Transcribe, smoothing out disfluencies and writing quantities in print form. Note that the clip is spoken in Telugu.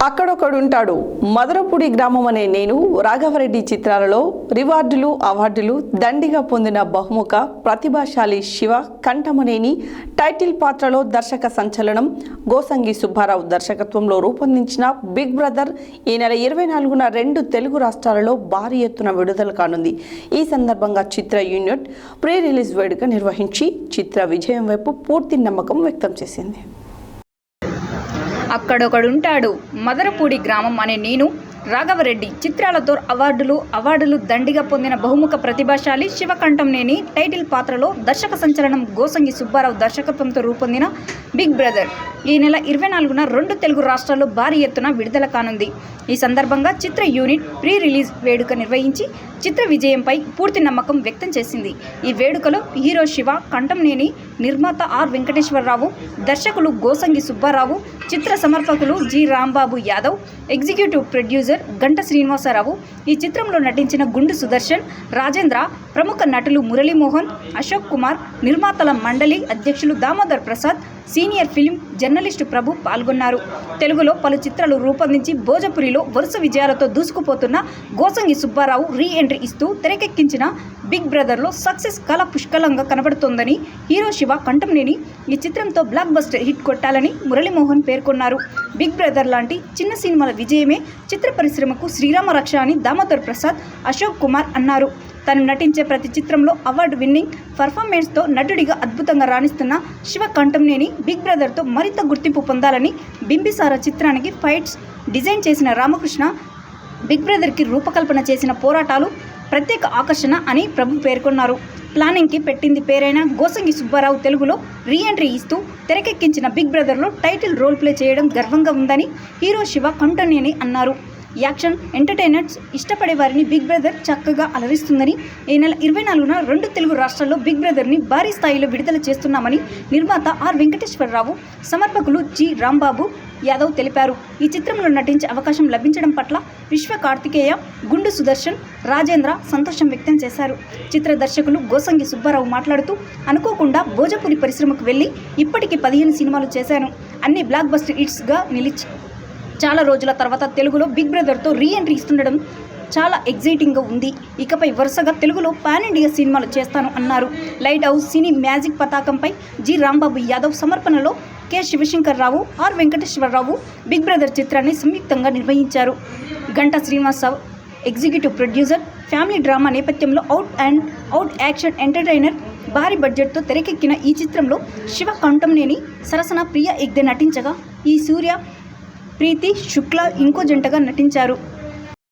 అక్కడొకడుంటాడు మదరపూడి గ్రామం అనే నేను రాఘవరెడ్డి చిత్రాలలో రివార్డులు అవార్డులు దండిగా పొందిన బహుముఖ ప్రతిభాశాలి శివ కంఠమనేని టైటిల్ పాత్రలో దర్శక సంచలనం గోసంగి సుబ్బారావు దర్శకత్వంలో రూపొందించిన బిగ్ బ్రదర్ ఈ నెల 24న 2 తెలుగు రాష్ట్రాలలో భారీ ఎత్తున విడుదల కానుంది. ఈ సందర్భంగా చిత్ర యూనిట్ ప్రీ రిలీజ్ వేడుక నిర్వహించి చిత్ర విజయం వైపు పూర్తి నమ్మకం వ్యక్తం చేసింది. అక్కడొకడుంటాడు మదరపూడి గ్రామం అనే నేను రాఘవరెడ్డి చిత్రాలతో అవార్డులు దండిగా పొందిన బహుముఖ ప్రతిభాశాలి శివకంఠంనేని టైటిల్ పాత్రలో దర్శక సంచలనం గోసంగి సుబ్బారావు దర్శకత్వంతో రూపొందిన బిగ్ బ్రదర్ ఈ నెల 24న 2 తెలుగు రాష్ట్రాల్లో భారీ ఎత్తున విడుదల కానుంది. ఈ సందర్భంగా చిత్ర యూనిట్ ప్రీ రిలీజ్ వేడుక నిర్వహించి చిత్ర విజయంపై పూర్తి నమ్మకం వ్యక్తం చేసింది. ఈ వేడుకలో హీరో శివ కంఠంనేని, నిర్మాత ఆర్ వెంకటేశ్వరరావు, దర్శకులు గోసంగి సుబ్బారావు, చిత్ర సమర్పకులు G Rambabu Yadav, executive producer Ganta Srinivasa Rao, ఈ చిత్రంలో నటించిన గుండు సుదర్శన్, రాజేంద్ర, ప్రముఖ నటులు మురళీమోహన్, అశోక్ కుమార్, నిర్మాతల మండలి అధ్యక్షులు Damodar Prasad, senior film journalist Prabhu పాల్గొన్నారు. తెలుగులో పలు చిత్రాలు రూపొందించి భోజపురిలో వరుస విజయాలతో దూసుకుపోతున్న గోసంగి సుబ్బారావు రీ ఎంట్రీ ఇస్తూ తెరకెక్కించిన బిగ్ బ్రదర్లో సక్సెస్ కళ పుష్కలంగా కనబడుతోందని హీరో శివ కంఠంనేని ఈ చిత్రంతో బ్లాక్ బస్టర్ హిట్ కొట్టాలని మురళీమోహన్ పేర్కొన్నారు. బిగ్ బ్రదర్ లాంటి చిన్న సినిమాల విజయమే చిత్ర పరిశ్రమకు శ్రీరామ రక్ష అని దామోదర్ ప్రసాద్, అశోక్ కుమార్ అన్నారు. తను నటించే ప్రతి చిత్రంలో అవార్డు విన్నింగ్ పర్ఫార్మెన్స్తో నటుడిగా అద్భుతంగా రాణిస్తున్న శివ కంఠంనేని బిగ్ బ్రదర్తో మరింత గుర్తింపు పొందాలని బింబిసార చిత్రానికి ఫైట్స్ డిజైన్ చేసిన రామకృష్ణ, బిగ్ బ్రదర్కి రూపకల్పన చేసిన పోరాటాలు ప్రత్యేక ఆకర్షణ అని ప్రభు పేర్కొన్నారు. ప్లానింగ్కి పెట్టింది పేరైన గోసంగి సుబ్బారావు తెలుగులో రీ ఎంట్రీ ఇస్తూ తెరకెక్కించిన బిగ్ బ్రదర్లో టైటిల్ రోల్ ప్లే చేయడం గర్వంగా ఉందని హీరో శివ కంఠంనేని అన్నారు. యాక్షన్ ఎంటర్టైనర్స్ ఇష్టపడే వారిని బిగ్ బ్రదర్ చక్కగా అలరిస్తుందని, ఈ నెల 24న 2 తెలుగు రాష్ట్రాల్లో బిగ్ బ్రదర్ని భారీ స్థాయిలో విడుదల చేస్తున్నామని నిర్మాత ఆర్ వెంకటేశ్వరరావు, సమర్పకులు జి రాంబాబు యాదవ్ తెలిపారు. ఈ చిత్రంలో నటించే అవకాశం లభించడం పట్ల విశ్వ కార్తికేయ, గుండు సుదర్శన్, రాజేంద్ర సంతోషం వ్యక్తం చేశారు. చిత్ర దర్శకులు గోసంగి సుబ్బారావు మాట్లాడుతూ, అనుకోకుండా భోజపురి పరిశ్రమకు వెళ్ళి ఇప్పటికి 15 సినిమాలు చేశాను. అన్ని బ్లాక్ బస్టర్ హిట్స్గా నిలిచి చాలా రోజుల తర్వాత తెలుగులో బిగ్ బ్రదర్తో రీ ఎంట్రీ ఇస్తుండడం చాలా ఎగ్జైటింగ్గా ఉంది. ఇకపై వరుసగా తెలుగులో పాన్ ఇండియా సినిమాలు చేస్తాను అన్నారు. లైట్ హౌస్ సినీ మ్యాజిక్ పతాకంపై జి రాంబాబు యాదవ్ సమర్పణలో K Sivashankar Rao, R Venkateswara Rao big brother చిత్రాన్ని సంయుక్తంగా నిర్వహించారు. Ganta Srinivasa Rao executive producer. Family drama నేపథ్యంలో అవుట్ యాక్షన్ ఎంటర్టైనర్. భారీ బడ్జెట్తో తెరకెక్కిన ఈ చిత్రంలో శివ కంఠంనేని సరసన ప్రియ ఎగ్దే నటించగా, ఈ సూర్య, ప్రీతి శుక్లా ఇంకో జంటగా నటించారు.